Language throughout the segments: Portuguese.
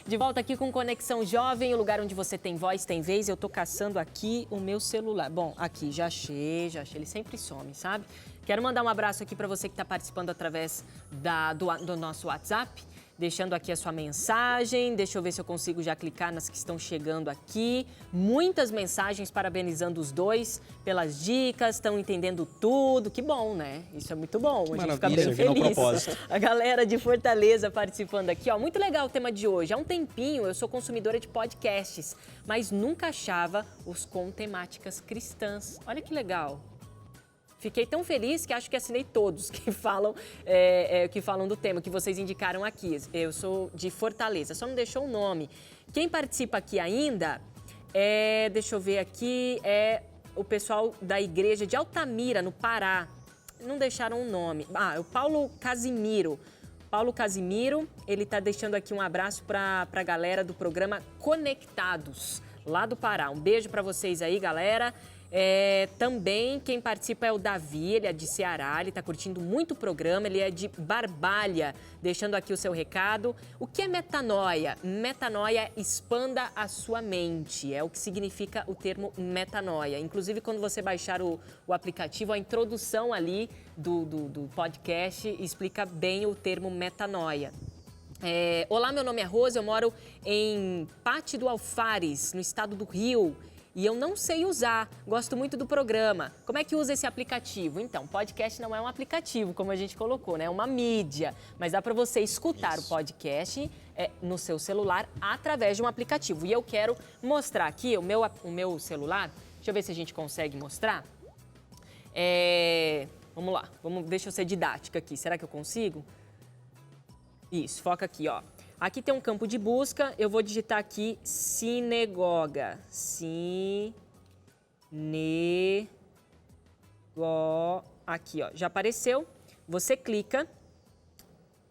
De volta aqui com Conexão Jovem, o lugar onde você tem voz, tem vez. Eu tô caçando aqui o meu celular. Bom, aqui, já achei. Ele sempre some, sabe? Quero mandar um abraço aqui para você que está participando através do nosso WhatsApp, deixando aqui a sua mensagem. Deixa eu ver se eu consigo já clicar nas que estão chegando aqui. Muitas mensagens parabenizando os dois pelas dicas, estão entendendo tudo. Que bom, né? Isso é muito bom. A gente fica bem feliz. A galera de Fortaleza participando aqui, ó. Muito legal o tema de hoje. Há um tempinho eu sou consumidora de podcasts, mas nunca achava os com temáticas cristãs. Olha que legal. Fiquei tão feliz que acho que assinei todos que falam do tema que vocês indicaram aqui. Eu sou de Fortaleza, só não deixou o nome. Quem participa aqui ainda deixa eu ver aqui, é o pessoal da igreja de Altamira, no Pará. Não deixaram o nome. É o Paulo Casimiro. Paulo Casimiro, ele está deixando aqui um abraço para a galera do programa Conectados, lá do Pará. Um beijo para vocês aí, galera. Também quem participa é o Davi, ele é de Ceará, ele está curtindo muito o programa, ele é de Barbalha, deixando aqui o seu recado. O que é metanoia? Metanoia, expanda a sua mente, é o que significa o termo metanoia. Inclusive, quando você baixar o aplicativo, a introdução ali do podcast explica bem o termo metanoia. Olá, meu nome é Rose, eu moro em Pati do Alfares, no estado do Rio. E eu não sei usar, gosto muito do programa. Como é que usa esse aplicativo? Então, podcast não é um aplicativo, como a gente colocou, né? É uma mídia. Mas dá para você escutar o podcast no seu celular através de um aplicativo. E eu quero mostrar aqui o meu celular. Deixa eu ver se a gente consegue mostrar. Vamos lá, deixa eu ser didática aqui. Será que eu consigo? Isso, foca aqui, ó. Aqui tem um campo de busca, eu vou digitar aqui sinagoga. Aqui, ó, já apareceu. Você clica,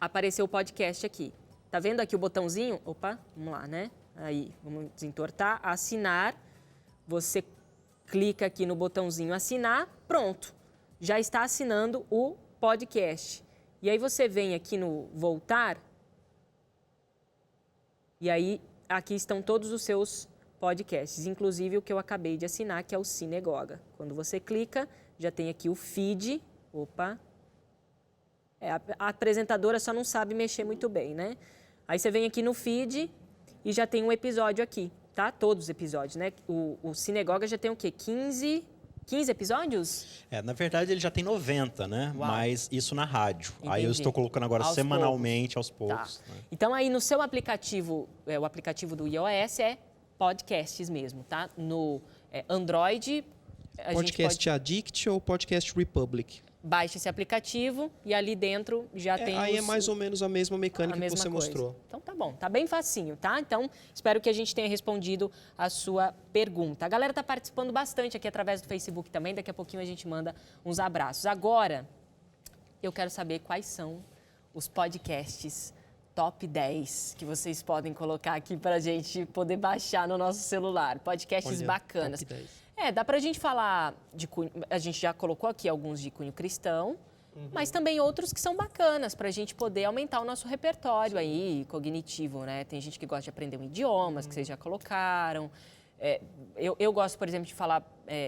apareceu o podcast aqui. Tá vendo aqui o botãozinho? Opa, vamos lá, né? Aí, vamos desentortar, assinar. Você clica aqui no botãozinho assinar, pronto. Já está assinando o podcast. E aí você vem aqui no voltar. E aí, aqui estão todos os seus podcasts, inclusive o que eu acabei de assinar, que é o Sinagoga. Quando você clica, já tem aqui o feed. Opa! A apresentadora só não sabe mexer muito bem, né? Aí você vem aqui no feed e já tem um episódio aqui, tá? Todos os episódios, né? O Sinagoga já tem o quê? 15 episódios? Na verdade, ele já tem 90, né? Uau. Mas isso na rádio. Entendi. Aí eu estou colocando agora semanalmente, aos poucos. Tá. Né? Então, aí no seu aplicativo, o aplicativo do iOS é podcasts mesmo, tá? No Android, Podcast Addict ou Podcast Republic? Baixa esse aplicativo e ali dentro já tem Aí é mais ou menos a mesma mecânica que você mostrou. Então tá bom, tá bem facinho, tá? Então espero que a gente tenha respondido a sua pergunta. A galera tá participando bastante aqui através do Facebook também, daqui a pouquinho a gente manda uns abraços. Agora, eu quero saber quais são os podcasts top 10 que vocês podem colocar aqui pra gente poder baixar no nosso celular. Podcasts bacanas. Top 10. Dá pra gente falar de cunho, a gente já colocou aqui alguns de cunho cristão, mas também outros que são bacanas pra gente poder aumentar o nosso repertório aí, cognitivo, né? Tem gente que gosta de aprender idiomas, que vocês já colocaram. Eu gosto, por exemplo, de falar,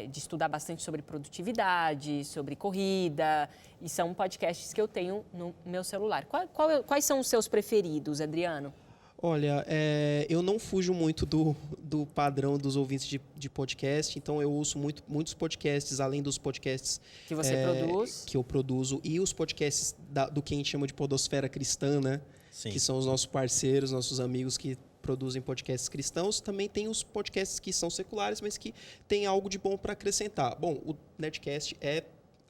de estudar bastante sobre produtividade, sobre corrida, e são podcasts que eu tenho no meu celular. Quais são os seus preferidos, Adriano? Olha, eu não fujo muito do padrão dos ouvintes de podcast, então eu ouço muitos podcasts, além dos podcasts que você produz, que eu produzo, e os podcasts do que a gente chama de podosfera cristã, né? Sim. Que são os nossos parceiros, nossos amigos que produzem podcasts cristãos. Também tem os podcasts que são seculares, mas que tem algo de bom para acrescentar. Bom, o Nerdcast é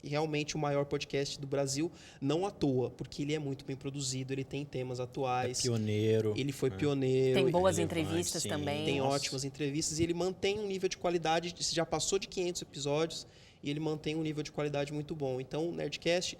realmente o maior podcast do Brasil, não à toa, porque ele é muito bem produzido, ele tem temas atuais. É pioneiro. Ele foi pioneiro. Tem boas entrevistas também. Tem ótimas entrevistas e ele mantém um nível de qualidade, já passou de 500 episódios e ele mantém um nível de qualidade muito bom. Então, o Nerdcast,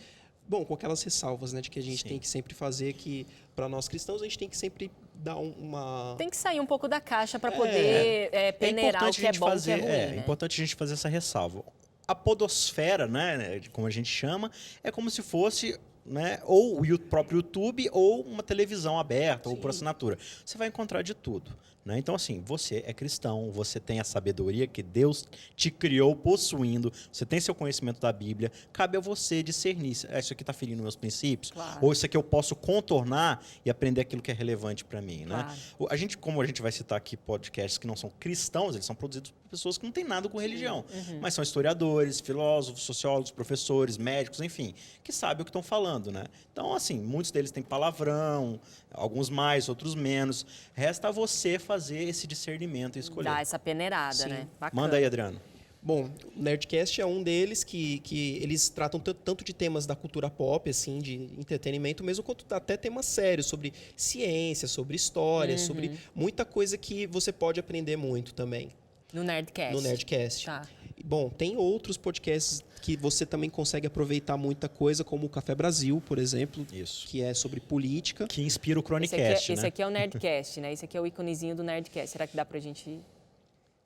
bom, com aquelas ressalvas, né, de que a gente tem que sempre fazer, que para nós cristãos a gente tem que sempre dar uma... Tem que sair um pouco da caixa para poder peneirar o que é bom e o que é ruim. É importante a gente fazer essa ressalva. A podosfera, né, como a gente chama, é como se fosse né? Ou o próprio YouTube, ou uma televisão aberta, ou por assinatura. Você vai encontrar de tudo. Né? Então, assim, você é cristão, você tem a sabedoria que Deus te criou possuindo, você tem seu conhecimento da Bíblia, cabe a você discernir. Isso aqui está ferindo meus princípios? Claro. Ou isso aqui eu posso contornar e aprender aquilo que é relevante para mim? Claro. Né? Como a gente vai citar aqui podcasts que não são cristãos, eles são produzidos por pessoas que não têm nada com religião, mas são historiadores, filósofos, sociólogos, professores, médicos, enfim, que sabem o que estão falando. Né? Então, assim, muitos deles têm palavrão, alguns mais, outros menos. Resta a você fazer esse discernimento e escolher. Dá essa peneirada, né? Bacana. Manda aí, Adriano. Bom, o Nerdcast é um deles que eles tratam tanto de temas da cultura pop, assim, de entretenimento mesmo, quanto até temas sérios sobre ciência, sobre história, sobre muita coisa que você pode aprender muito também. No Nerdcast. No Nerdcast. Tá. Bom, tem outros podcasts que você também consegue aproveitar muita coisa, como o Café Brasil, por exemplo. Isso. Que é sobre política. Que inspira o Chronicast, Esse aqui é o Nerdcast, né? Esse aqui é o íconezinho do Nerdcast. Será que dá pra gente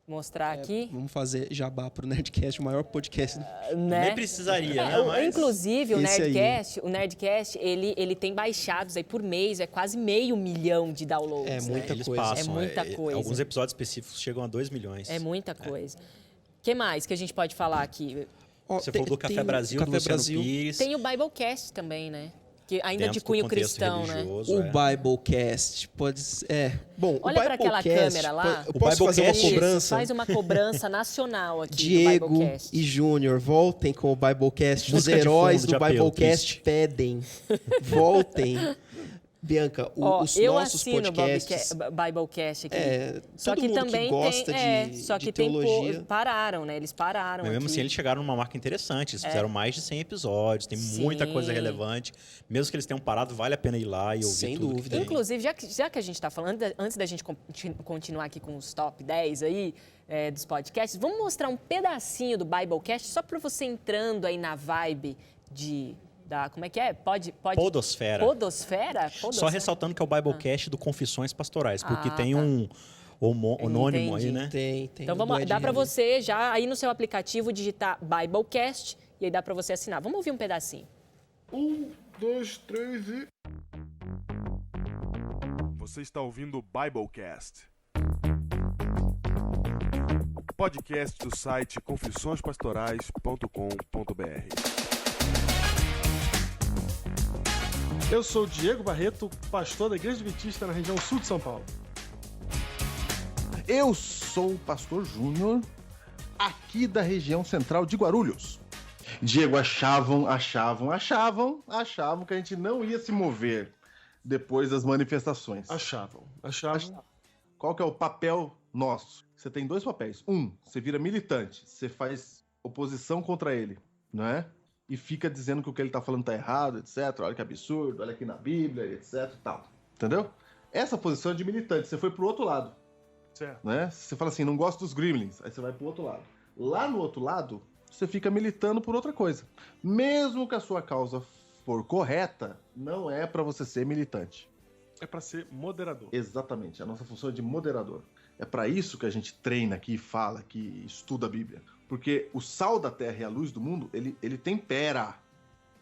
mostrar aqui? Vamos fazer jabá pro Nerdcast, o maior podcast. Né? Nem precisaria, né? Mas... Inclusive, o Esse Nerdcast, ele tem baixados aí por mês, é quase 500 mil de downloads. É muita Eles coisa. passam, É muita coisa. Alguns episódios específicos chegam a 2 milhões. É muita coisa. O que mais que a gente pode falar aqui? Ó, Você falou do Café Brasil, do Luciano Pires. Tem o Biblecast também, né? Que ainda dentro de do cunho contexto cristão, né? religioso, O Biblecast pode ser. Bom, Olha o pra aquela Biblecast, câmera lá. Eu O posso fazer uma Biblecast- cobrança? Faz uma cobrança nacional aqui do Diego Biblecast. e Júnior, voltem com o Biblecast. Os Música de heróis fundo de do apelo, Biblecast triste. pedem. Voltem. Bianca, Ó, os eu nossos assino podcasts... o Biblecast aqui. Só Só que também gosta tem, de, só de que teologia. pararam, né? Eles pararam Mas mesmo aqui. assim, eles chegaram numa marca interessante. Eles fizeram mais de 100 episódios, tem muita Sim. coisa relevante. Mesmo que eles tenham parado, vale a pena ir lá e ouvir Sem tudo dúvida. que tem. Inclusive, já que a gente está falando, antes da gente continuar aqui com os top 10 aí dos podcasts, vamos mostrar um pedacinho do Biblecast só para você entrando aí na vibe como é que é? Podosfera. Podosfera? Só ressaltando que é o Biblecast do Confissões Pastorais, porque tem tá. um homônimo aí, Entendi. né? Tem. Então do Ed dá para Henry. você já aí no seu aplicativo digitar Biblecast e aí dá para você assinar. Vamos ouvir um pedacinho. 1, 2, 3 e... Você está ouvindo o Biblecast. Podcast do site confissõespastorais.com.br. Eu sou o Diego Barreto, pastor da Igreja Adventista na região sul de São Paulo. Eu sou o pastor Júnior, aqui da região central de Guarulhos. Diego, achavam que a gente não ia se mover depois das manifestações. Achavam. Qual que é o papel nosso? Você tem 2 papéis. Você vira militante, você faz oposição contra ele, não é? E fica dizendo que o que ele tá falando tá errado, etc. Olha que absurdo, olha aqui na Bíblia, etc. Tal. Entendeu? Essa posição é de militante, você foi pro outro lado. Certo. Né? Você fala assim, não gosto dos Gremlins, aí você vai pro outro lado. Lá no outro lado, você fica militando por outra coisa. Mesmo que a sua causa for correta, não é pra você ser militante. É para ser moderador. Exatamente, a nossa função é de moderador. É pra isso que a gente treina aqui, fala, que estuda a Bíblia. Porque o sal da terra e a luz do mundo, ele tempera,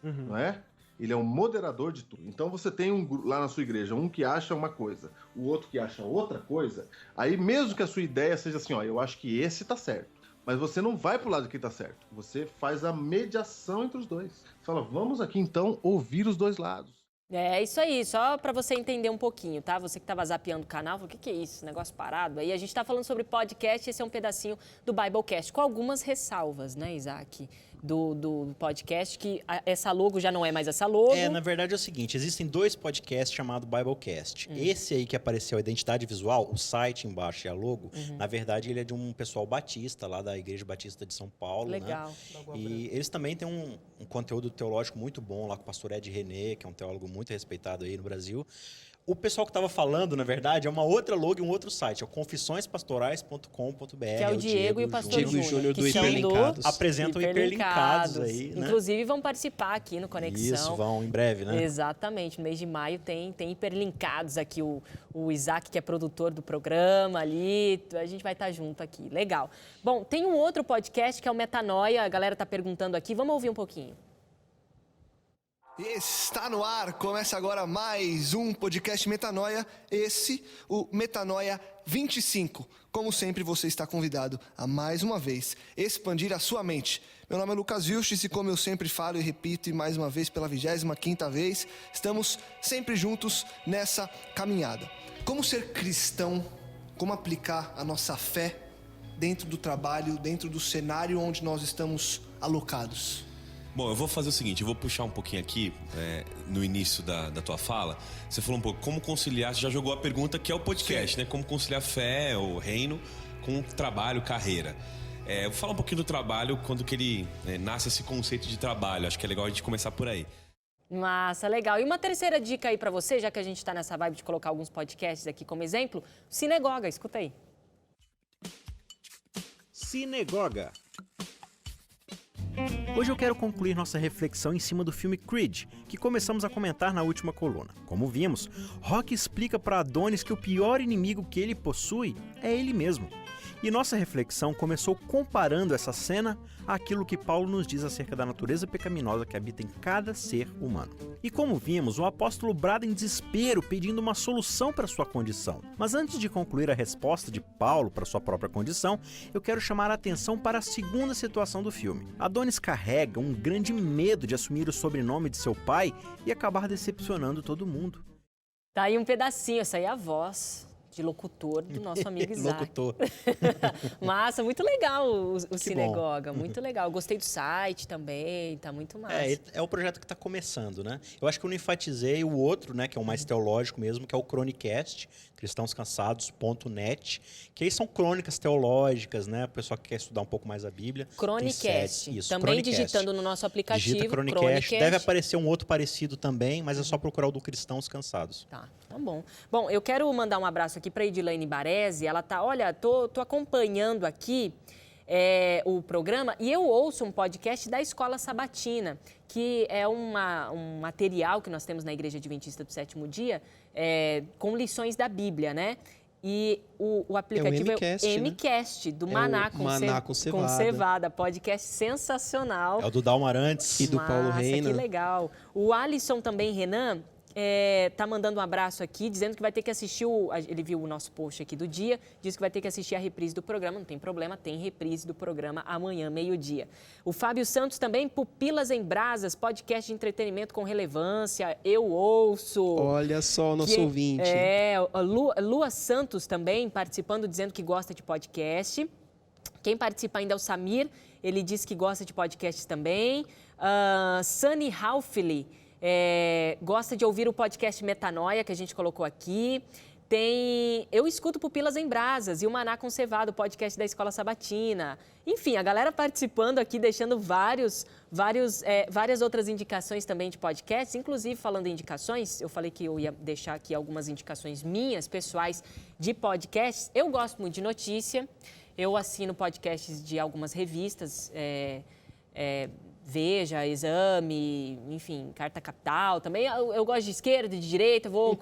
não é? Ele é um moderador de tudo. Então você tem lá na sua igreja um que acha uma coisa, o outro que acha outra coisa. Aí mesmo que a sua ideia seja assim, ó, eu acho que esse tá certo. Mas você não vai pro lado que tá certo. Você faz a mediação entre os dois. Você fala, vamos aqui então ouvir os dois lados. É isso aí, só para você entender um pouquinho, tá? Você que estava zapeando o canal, falou, o que é isso, esse negócio parado? Aí a gente está falando sobre podcast, esse é um pedacinho do Biblecast, com algumas ressalvas, né, Isaac? Do podcast, que essa logo já não é mais essa logo. Na verdade é o seguinte, existem 2 podcasts chamados Biblecast. Esse aí que apareceu, a identidade visual, o site embaixo e a logo, na verdade ele é de um pessoal batista, lá da Igreja Batista de São Paulo. Legal. Né? E eles também têm um conteúdo teológico muito bom lá com o pastor Ed René, que é um teólogo muito respeitado aí no Brasil. O pessoal que estava falando, na verdade, é uma outra logo e um outro site, é o confissõespastorais.com.br. Que é o Diego e o pastor Diego e o Júnior do que são Hiperlinkados. Apresentam hiperlinkados aí, né? Inclusive vão participar aqui no Conexão. Isso, vão em breve, né? Exatamente, no mês de maio tem hiperlinkados aqui, o Isaac, que é produtor do programa ali, a gente vai estar junto aqui, legal. Bom, tem um outro podcast que é o Metanoia, a galera está perguntando aqui, vamos ouvir um pouquinho. Está no ar, começa agora mais um podcast Metanoia, o Metanoia 25. Como sempre, você está convidado a, mais uma vez, expandir a sua mente. Meu nome é Lucas Vilches e como eu sempre falo e repito, e mais uma vez pela 25ª vez, estamos sempre juntos nessa caminhada. Como ser cristão, como aplicar a nossa fé dentro do trabalho, dentro do cenário onde nós estamos alocados? Bom, eu vou fazer o seguinte, eu vou puxar um pouquinho aqui, no início da tua fala. Você falou um pouco como conciliar, você já jogou a pergunta que é o podcast, né? Como conciliar fé, o reino, com trabalho, carreira. Eu vou falar um pouquinho do trabalho, quando que ele nasce esse conceito de trabalho. Acho que é legal a gente começar por aí. Massa, legal. E uma terceira dica aí pra você, já que a gente tá nessa vibe de colocar alguns podcasts aqui como exemplo, Cinegoga, escuta aí. Cinegoga. Hoje eu quero concluir nossa reflexão em cima do filme Creed, que começamos a comentar na última coluna. Como vimos, Rock explica para Adonis que o pior inimigo que ele possui é ele mesmo. E nossa reflexão começou comparando essa cena àquilo que Paulo nos diz acerca da natureza pecaminosa que habita em cada ser humano. E como vimos, o apóstolo brada em desespero pedindo uma solução para sua condição. Mas antes de concluir a resposta de Paulo para sua própria condição, eu quero chamar a atenção para a segunda situação do filme. Adonis carrega um grande medo de assumir o sobrenome de seu pai e acabar decepcionando todo mundo. Tá aí um pedacinho, essa aí é a voz de locutor do nosso amigo Isaac. Locutor. Massa, muito legal o Que Cinegoga, bom. muito legal. Gostei do site também, tá muito massa. É o projeto que está começando, né? Eu acho que eu não enfatizei o outro, né? Que é o mais teológico mesmo, que é o Chronicast, cristãoscansados.net, que aí são crônicas teológicas, né? O pessoal que quer estudar um pouco mais a Bíblia. Chronicast, isso, também Chronicast. digitando no nosso aplicativo. Digita Chronicast. Deve aparecer um outro parecido também, mas é só procurar o do Cristãos Cansados. Tá bom. Bom, eu quero mandar um abraço aqui para Edilane Baresi. Ela tá, olha, tô acompanhando aqui o programa e eu ouço um podcast da Escola Sabatina, que é um material que nós temos na Igreja Adventista do Sétimo Dia, com lições da Bíblia, né? E o aplicativo é o MCast, do Maná com Cevada. Podcast sensacional. É o do Dalma Arantes. E do Paulo Reina. Que legal. O Alisson também, Renan, tá mandando um abraço aqui, dizendo que vai ter que assistir ele viu o nosso post aqui do dia, disse que vai ter que assistir a reprise do programa. Não tem problema, tem reprise do programa amanhã, meio-dia. O Fábio Santos também, Pupilas em Brasas, podcast de entretenimento com relevância, eu ouço. Olha só o nosso ouvinte. A Lua Santos também participando, dizendo que gosta de podcast. Quem participa ainda é o Samir, ele disse que gosta de podcasts também. Sunny Halfley, gosta de ouvir o podcast Metanoia, que a gente colocou aqui. Eu escuto Pupilas em Brasas e o Maná com Cevada, o podcast da Escola Sabatina. Enfim, a galera participando aqui, deixando várias outras indicações também de podcasts. Inclusive, falando em indicações, eu falei que eu ia deixar aqui algumas indicações minhas, pessoais, de podcasts. Eu gosto muito de notícia. Eu assino podcasts de algumas revistas, Veja, Exame, enfim, Carta Capital. Também eu gosto de esquerda, de direita, vou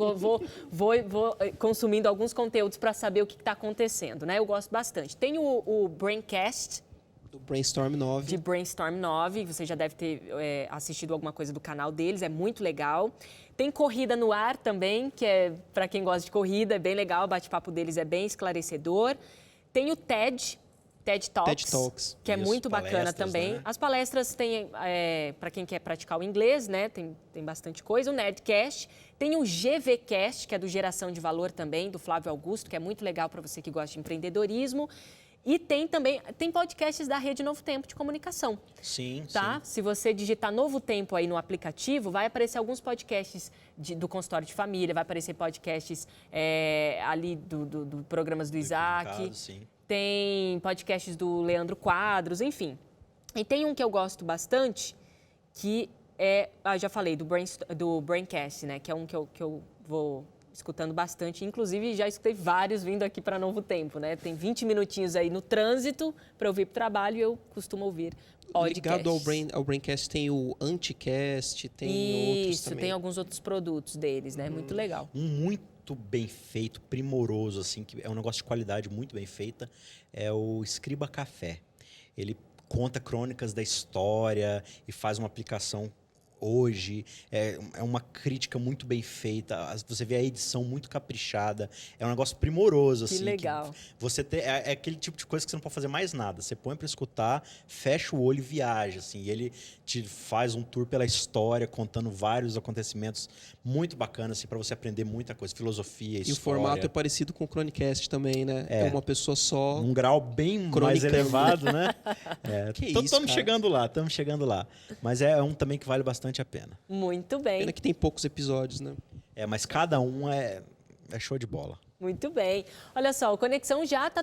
consumindo alguns conteúdos para saber o que está acontecendo, né? Eu gosto bastante. Tem o Braincast. Do Brainstorm 9. De Brainstorm 9, você já deve ter assistido alguma coisa do canal deles, é muito legal. Tem Corrida no Ar também, que é para quem gosta de corrida, é bem legal, o bate-papo deles é bem esclarecedor. Tem o TED Talks, que é muito bacana também. Né? As palestras tem, para quem quer praticar o inglês, né? Tem bastante coisa. O Nerdcast, tem o GVCast, que é do Geração de Valor também, do Flávio Augusto, que é muito legal para você que gosta de empreendedorismo. E tem podcasts da Rede Novo Tempo de Comunicação. Sim, tá? sim. Se você digitar Novo Tempo aí no aplicativo, vai aparecer alguns podcasts do consultório de família, vai aparecer podcasts ali do programas do Isaac. Sim. Tem podcasts do Leandro Quadros, enfim. E tem um que eu gosto bastante, que já falei, do Braincast, né? Que é um que eu vou escutando bastante. Inclusive, já escutei vários vindo aqui para Novo Tempo, né? Tem 20 minutinhos aí no trânsito para eu vir para o trabalho e eu costumo ouvir podcast. Ligado ao Braincast tem o Anticast, tem outros também. Tem alguns outros produtos deles, né? Muito legal. Muito bem feito, primoroso, assim, que é um negócio de qualidade muito bem feita, é o Escriba Café. Ele conta crônicas da história e faz uma aplicação hoje. É uma crítica muito bem feita. Você vê a edição muito caprichada. É um negócio primoroso, assim. Que legal. Você é aquele tipo de coisa que você não pode fazer mais nada. Você põe para escutar, fecha o olho e viaja, assim. E ele te faz um tour pela história, contando vários acontecimentos muito bacanas, assim, para você aprender muita coisa. Filosofia, história. E o formato é parecido com o Chronicast também, né? É uma pessoa só. Um grau bem mais cronicando. elevado, né? Que isso, Estamos cara. chegando lá. Mas é um também que vale bastante a pena. Muito bem. Pena que tem poucos episódios, né? Mas cada um é show de bola. Muito bem. Olha só, o Conexão já está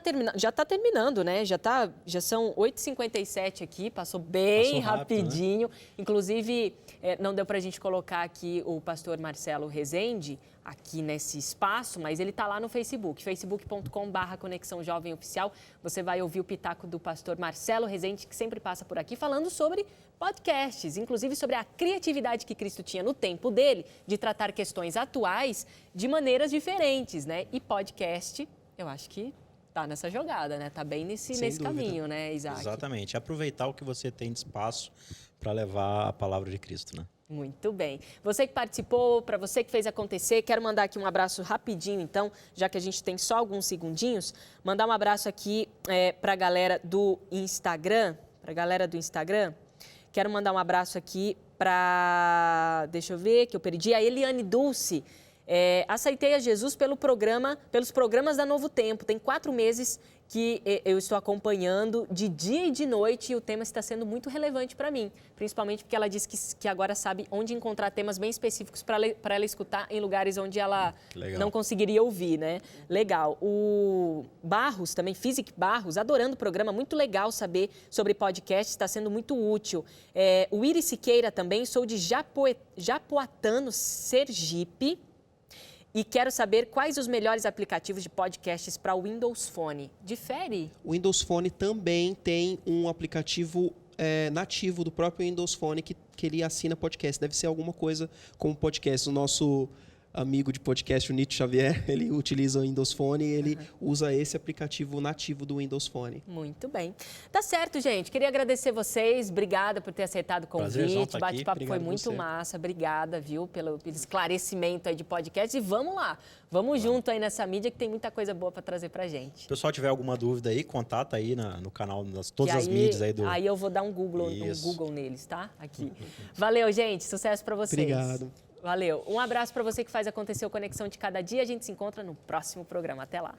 terminando, né? Já são 8h57 aqui, passou bem rápido, rapidinho. Né? Inclusive, não deu para a gente colocar aqui o pastor Marcelo Rezende aqui nesse espaço, mas ele está lá no Facebook, facebook.com/Conexão Jovem Oficial. Você vai ouvir o pitaco do pastor Marcelo Rezende, que sempre passa por aqui, falando sobre podcasts, inclusive sobre a criatividade que Cristo tinha no tempo dele de tratar questões atuais de maneiras diferentes, né? E podcast, eu acho que tá nessa jogada, né? Tá bem nesse caminho, né, Isaac? Exatamente. Aproveitar o que você tem de espaço para levar a palavra de Cristo, né? Muito bem. Você que participou, para você que fez acontecer, quero mandar aqui um abraço rapidinho, então, já que a gente tem só alguns segundinhos, mandar um abraço aqui para a galera do Instagram, Quero mandar um abraço aqui para, deixa eu ver, que eu perdi, a Eliane Dulce. Aceitei a Jesus pelos programas da Novo Tempo. Tem 4 meses que eu estou acompanhando de dia e de noite e o tema está sendo muito relevante para mim, principalmente porque ela disse que agora sabe onde encontrar temas bem específicos para ela escutar em lugares onde ela não conseguiria ouvir, né? Legal. O Barros, também, Physic Barros, adorando o programa, muito legal saber sobre podcast, está sendo muito útil. O Iris Siqueira também, sou de Japoatano, Sergipe. E quero saber quais os melhores aplicativos de podcasts para o Windows Phone. Difere? O Windows Phone também tem um aplicativo nativo do próprio Windows Phone que ele assina podcast. Deve ser alguma coisa como podcast. O nosso amigo de podcast, o Nito Xavier, ele utiliza o Windows Phone e ele usa esse aplicativo nativo do Windows Phone. Muito bem. Tá certo, gente. Queria agradecer vocês. Obrigada por ter aceitado o convite. O bate-papo foi muito massa. Obrigada, viu, pelo esclarecimento aí de podcast. E vamos lá. Vamos junto aí nessa mídia que tem muita coisa boa para trazer pra gente. Se o pessoal tiver alguma dúvida aí, contata aí no canal, todas as mídias aí do... Aí eu vou dar um Google neles, tá? Aqui. Valeu, gente. Sucesso para vocês. Obrigado. Valeu. Um abraço para você que faz acontecer o Conexão de Cada Dia. A gente se encontra no próximo programa. Até lá.